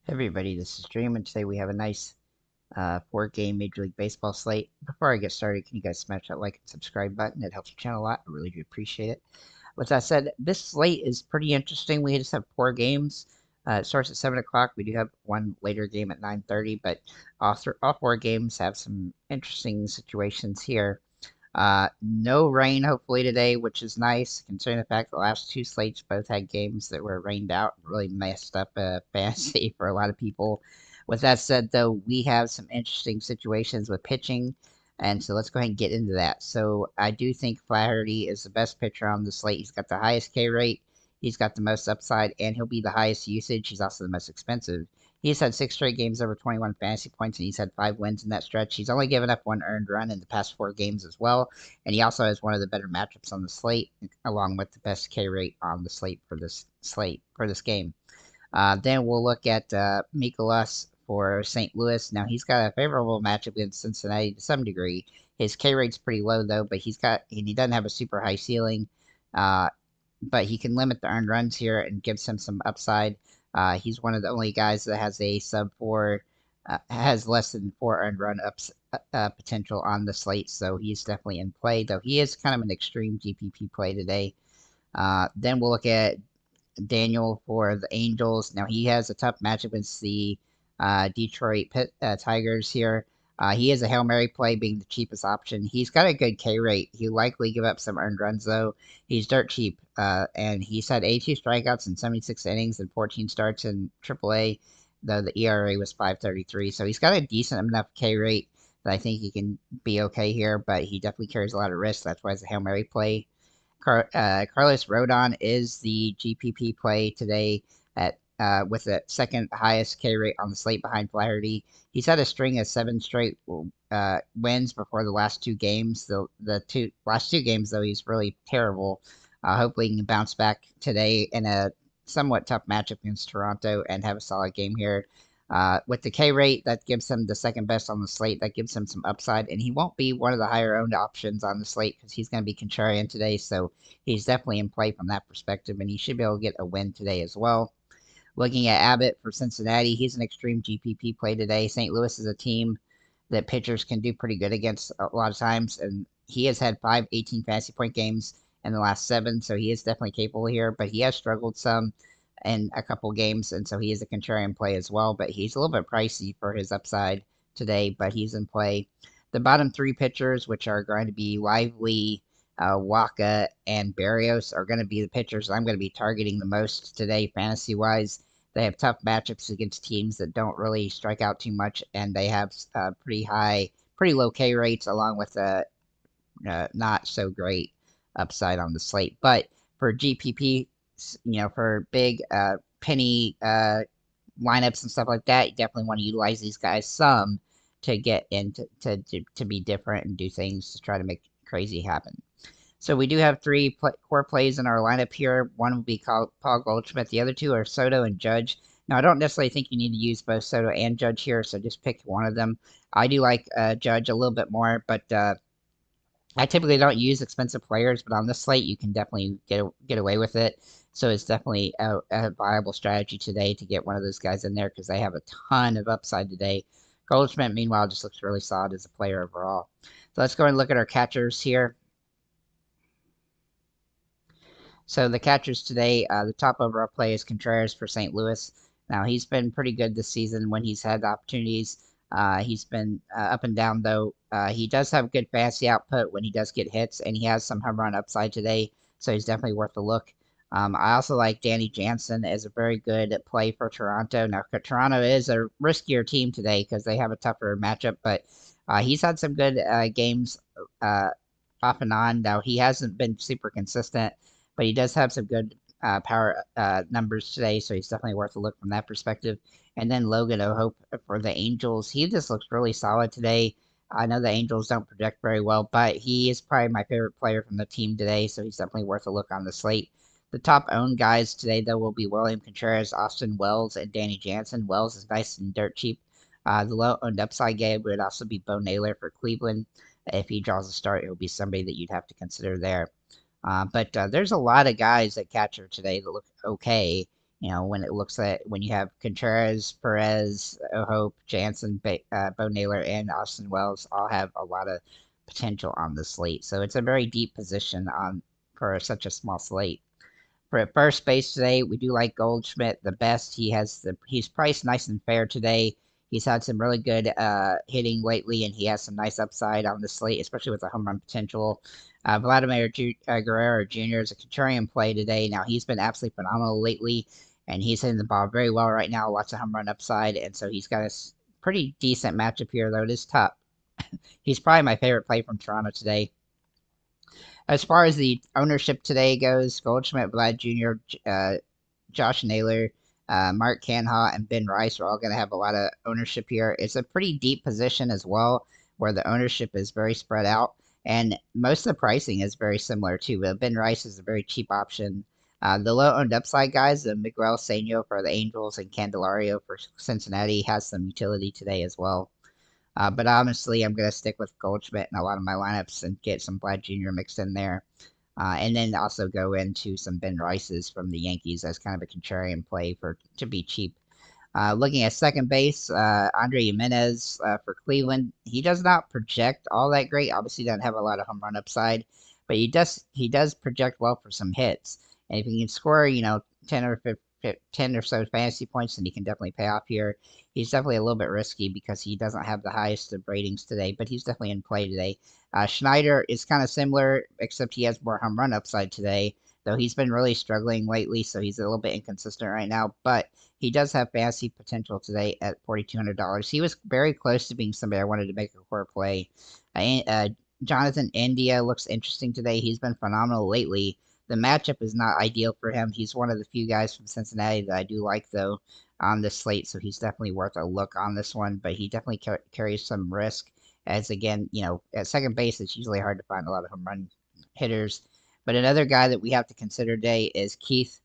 Hey everybody, this is Dream, and today we have a nice 4-game Major League Baseball slate. Before I get started, can you guys smash that like and subscribe button? It helps the channel a lot. I really do appreciate it. With that said, this slate is pretty interesting. We just have 4 games. It starts at 7 o'clock. We do have one later game at 9:30, but all 4 games have some interesting situations here. No rain, hopefully, today, which is nice, considering the fact the last 2 slates both had games that were rained out. Really messed up fantasy for a lot of people. With that said, though, we have some interesting situations with pitching, and so let's go ahead and get into that. So I do think Flaherty is the best pitcher on the slate. He's got the highest K rate, he's got the most upside, and he'll be the highest usage. He's also the most expensive. He's had 6 straight games over 21 fantasy points, and he's had 5 wins in that stretch. He's only given up 1 earned run in the past 4 games as well, and he also has one of the better matchups on the slate, along with the best K rate on the slate for this game. Then we'll look at Mikolas for St. Louis. Now he's got a favorable matchup against Cincinnati to some degree. His K rate's pretty low though, but he doesn't have a super high ceiling. Uh, but he can limit the earned runs here and gives him some upside. He's one of the only guys that has a sub 4, has less than 4 earned run ups potential on the slate, so he's definitely in play, though he is kind of an extreme GPP play today. Then we'll look at Daniel for the Angels. Now he has a tough matchup against the Detroit Tigers here. He is a Hail Mary play, being the cheapest option. He's got a good K rate. He'll likely give up some earned runs, though. He's dirt cheap, and he's had 82 strikeouts in 76 innings and 14 starts in AAA, though the ERA was 5.33. So he's got a decent enough K rate that I think he can be okay here, but he definitely carries a lot of risk. That's why it's a Hail Mary play. Carlos Rodon is the GPP play today at with the second highest K rate on the slate behind Flaherty. He's had a string of 7 straight wins before the last 2 games. The last 2 games, though, he's really terrible. Hopefully, he can bounce back today in a somewhat tough matchup against Toronto and have a solid game here. With the K rate, that gives him the second best on the slate. That gives him some upside, and he won't be one of the higher owned options on the slate because he's going to be contrarian today. So he's definitely in play from that perspective, and he should be able to get a win today as well. Looking at Abbott for Cincinnati, he's an extreme GPP play today. St. Louis is a team that pitchers can do pretty good against a lot of times, and he has had 5 18 fantasy point games in the last 7, so he is definitely capable here, but he has struggled some in a couple games, and so he is a contrarian play as well, but he's a little bit pricey for his upside today, but he's in play. The bottom 3 pitchers, which are going to be Lively, Waka, and Barrios, are going to be the pitchers I'm going to be targeting the most today, fantasy-wise. They have tough matchups against teams that don't really strike out too much, and they have pretty low K rates, along with a not so great upside on the slate. But for GPP, for big penny lineups and stuff like that, you definitely want to utilize these guys some to get into to be different and do things to try to make crazy happen. So we do have 3 core plays in our lineup here. One will be called Paul Goldschmidt. The other 2 are Soto and Judge. Now, I don't necessarily think you need to use both Soto and Judge here, so just pick one of them. I do like Judge a little bit more, but I typically don't use expensive players, but on this slate, you can definitely get away with it. So it's definitely a viable strategy today to get one of those guys in there because they have a ton of upside today. Goldschmidt, meanwhile, just looks really solid as a player overall. So let's go and look at our catchers here. So the catchers today, the top overall play is Contreras for St. Louis. Now he's been pretty good this season when he's had the opportunities. He's been up and down though. He does have good fantasy output when he does get hits, and he has some home run upside today, so he's definitely worth a look. I also like Danny Jansen as a very good play for Toronto. Now Toronto is a riskier team today because they have a tougher matchup, but he's had some good games off and on. Now he hasn't been super consistent, but he does have some good power numbers today, so he's definitely worth a look from that perspective. And then Logan O'Hoppe for the Angels. He just looks really solid today. I know the Angels don't project very well, but he is probably my favorite player from the team today, so he's definitely worth a look on the slate. The top owned guys today, though, will be William Contreras, Austin Wells, and Danny Jansen. Wells is nice and dirt cheap. The low owned upside guy would also be Bo Naylor for Cleveland. If he draws a start, it will be somebody that you'd have to consider there. But there's a lot of guys at catcher today that look okay. When it looks at when you have Contreras, Perez, Hope, Jansen, Bo Naylor, and Austin Wells all have a lot of potential on the slate. So it's a very deep position on for such a small slate. For at first base today, we do like Goldschmidt the best. He's priced nice and fair today. He's had some really good hitting lately, and he has some nice upside on the slate, especially with the home run potential. Vladimir Guerrero Jr. is a contrarian play today. Now he's been absolutely phenomenal lately, and he's hitting the ball very well right now. Lots of home run upside, and so he's got a pretty decent matchup here, though it is tough. He's probably my favorite play from Toronto today. As far as the ownership today goes, Goldschmidt, Vlad Jr., Josh Naylor, Mark Canha, and Ben Rice are all going to have a lot of ownership here. It's a pretty deep position as well, where the ownership is very spread out, and most of the pricing is very similar too. Ben Rice is a very cheap option. The low-owned upside guys, the Miguel Sano for the Angels and Candelario for Cincinnati, has some utility today as well. But honestly, I'm going to stick with Goldschmidt in a lot of my lineups and get some Vlad Jr. mixed in there. And then also go into some Ben Rices from the Yankees as kind of a contrarian play to be cheap. Looking at second base, Andre Jimenez for Cleveland. He does not project all that great. Obviously, doesn't have a lot of home run upside, but he does project well for some hits. And if he can score, 10 or so fantasy points, then he can definitely pay off here. He's definitely a little bit risky because he doesn't have the highest of ratings today, but he's definitely in play today. Schneider is kind of similar, except he has more home run upside today, though he's been really struggling lately, so he's a little bit inconsistent right now. But he does have fantasy potential today at $4,200. He was very close to being somebody I wanted to make a core play. Jonathan India looks interesting today. He's been phenomenal lately. The matchup is not ideal for him. He's one of the few guys from Cincinnati that I do like, though, on this slate, so he's definitely worth a look on this one, but he definitely carries some risk, as, again, at second base, it's usually hard to find a lot of home run hitters. But another guy that we have to consider today is Keith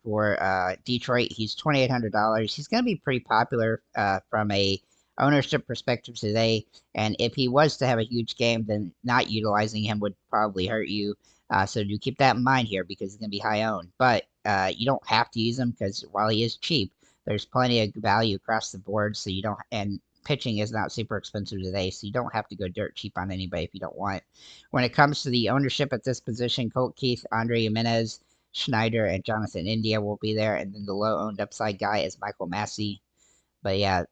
for Detroit. He's $2,800. He's going to be pretty popular from a ownership perspective today, and if he was to have a huge game, then not utilizing him would probably hurt you. So do keep that in mind here because he's going to be high owned. But you don't have to use him because while he is cheap, there's plenty of value across the board. So you don't, and pitching is not super expensive today, so you don't have to go dirt cheap on anybody if you don't want. When it comes to the ownership at this position, Colt Keith, Andre Jimenez, Schneider, and Jonathan India will be there. And then the low owned upside guy is Michael Massey. But yeah,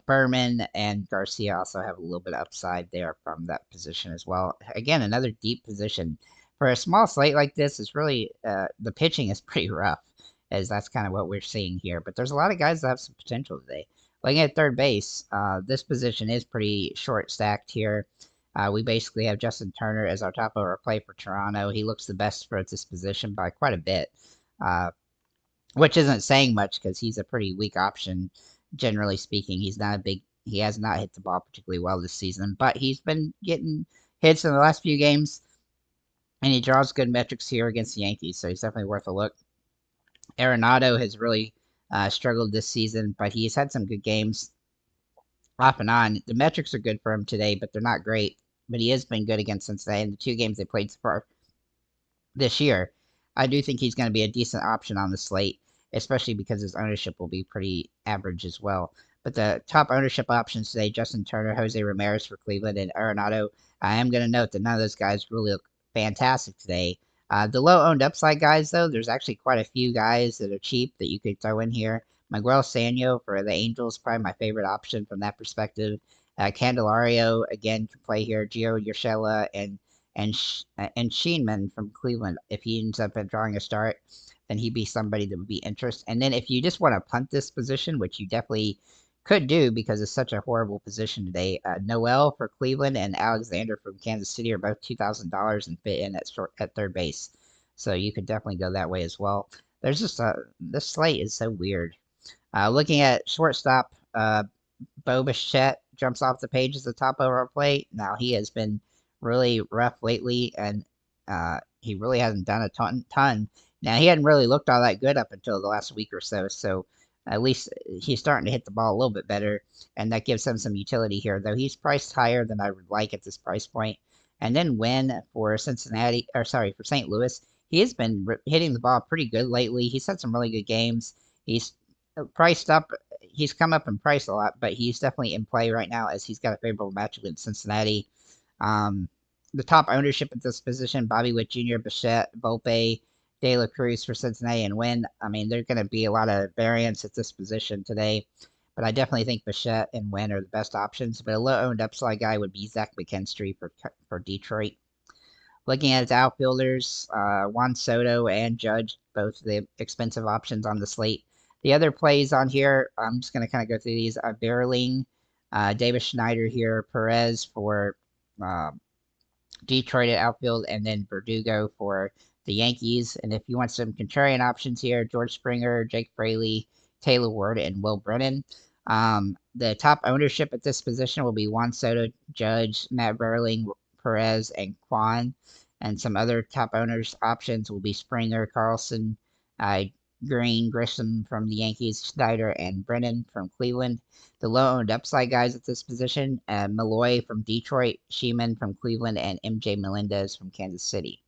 Berman and Garcia also have a little bit of upside there from that position as well. Again, another deep position. For a small slate like this, it's really, the pitching is pretty rough, as that's kind of what we're seeing here. But there's a lot of guys that have some potential today. Looking at third base, this position is pretty short stacked here. We basically have Justin Turner as our top of our play for Toronto. He looks the best for this position by quite a bit, which isn't saying much because he's a pretty weak option. Generally speaking, he has not hit the ball particularly well this season, but he's been getting hits in the last few games, and he draws good metrics here against the Yankees, so he's definitely worth a look. Arenado has really struggled this season, but he's had some good games off and on. The metrics are good for him today, but they're not great. But he has been good against Cincinnati in the 2 games they played so far this year. I do think he's going to be a decent option on the slate, especially because his ownership will be pretty average as well. But the top ownership options today, Justin Turner, Jose Ramirez for Cleveland, and Arenado. I am going to note that none of those guys really look fantastic today. The low-owned upside guys, though, there's actually quite a few guys that are cheap that you could throw in here. Miguel Sano for the Angels, probably my favorite option from that perspective. Candelario, again, can play here. Gio Urshela and Sheenman from Cleveland. If he ends up drawing a start, then he'd be somebody that would be interested. And then if you just want to punt this position, which you definitely could do because it's such a horrible position today, Noel for Cleveland and Alexander from Kansas City are both $2,000 and fit in at third base. So you could definitely go that way as well. There's just this slate is so weird. Looking at shortstop, Bo Bichette jumps off the page as the top overall play. Now he has been really rough lately, and he really hasn't done a ton. Now, he hadn't really looked all that good up until the last week or so, so at least he's starting to hit the ball a little bit better, and that gives him some utility here, though he's priced higher than I would like at this price point. And then Wynn for for St. Louis, he has been hitting the ball pretty good lately. He's had some really good games. He's priced up. He's come up in price a lot, but he's definitely in play right now as he's got a favorable matchup against Cincinnati. Um, the top ownership at this position: Bobby Witt Jr., Bichette, Volpe, De La Cruz for Cincinnati, and Wynn. I mean, there's going to be a lot of variance at this position today, but I definitely think Bichette and Wynn are the best options. But a low-owned upside guy would be Zach McKinstry for Detroit. Looking at his outfielders, Juan Soto and Judge, both the expensive options on the slate. The other plays on here, I'm just going to kind of go through these. Beerling, Davis Schneider here, Perez for uh, Detroit at outfield, and then Verdugo for the Yankees. And if you want some contrarian options here, George Springer, Jake Fraley, Taylor Ward, and Will Brennan. The top ownership at this position will be Juan Soto, Judge, Matt Beerling, Perez, and Quan. And some other top owners options will be Springer, Carlson, uh, Green, Grissom from the Yankees, Schneider, and Brennan from Cleveland. The low-owned upside guys at this position: Malloy from Detroit, Sheeman from Cleveland, and MJ Melendez from Kansas City.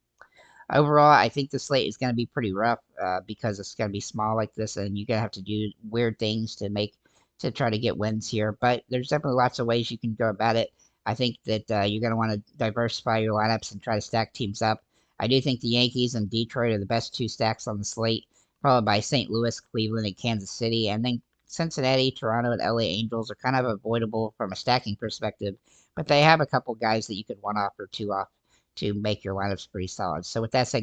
Overall, I think the slate is going to be pretty rough because it's going to be small like this, and you're going to have to do weird things to try to get wins here. But there's definitely lots of ways you can go about it. I think that you're going to want to diversify your lineups and try to stack teams up. I do think the Yankees and Detroit are the best two stacks on the slate, followed by St. Louis, Cleveland, and Kansas City. And then Cincinnati, Toronto, and LA Angels are kind of avoidable from a stacking perspective, but they have a couple guys that you could one off or two off to make your lineups pretty solid. So with that said,